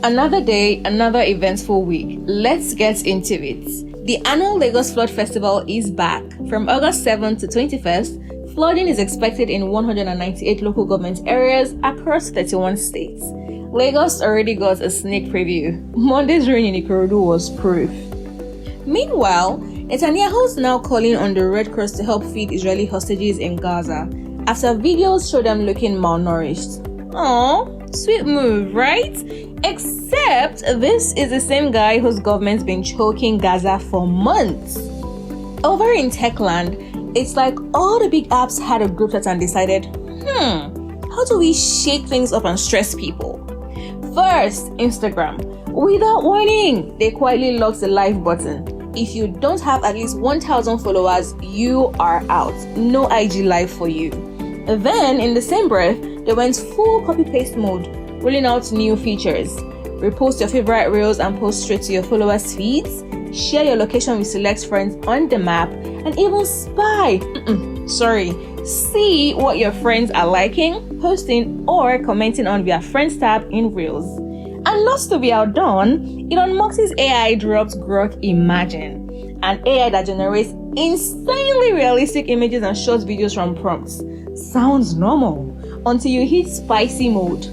Another day, another eventful week. Let's get into it. The annual Lagos Flood Festival is back. From August 7th to 21st, flooding is expected in 198 local government areas across 31 states. Lagos already got a sneak preview. Monday's rain in Ikorodu was proof. Meanwhile, Netanyahu is now calling on the Red Cross to help feed Israeli hostages in Gaza after videos show them looking malnourished. Aww, sweet move, right? Except this is the same guy whose government's been choking Gaza for months. Over in Techland, it's like all the big apps had a group chat and decided, how do we shake things up and stress people? First, Instagram. Without warning, they quietly locked the live button. If you don't have at least 1,000 followers, you are out. No IG live for you. Then, in the same breath, they went full copy-paste mode, rolling out new features. Repost your favorite reels and post straight to your followers' feeds. Share your location with select friends on the map, and even see what your friends are liking, posting, or commenting on via Friends tab in Reels. And not to be outdone, Elon Musk's AI dropped Grok Imagine, an AI that generates insanely realistic images and short videos from prompts. Sounds normal until you hit spicy mode.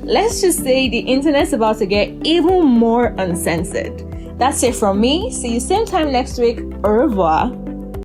Let's just say the internet's about to get even more uncensored. That's it from me. See you same time next week. Au revoir.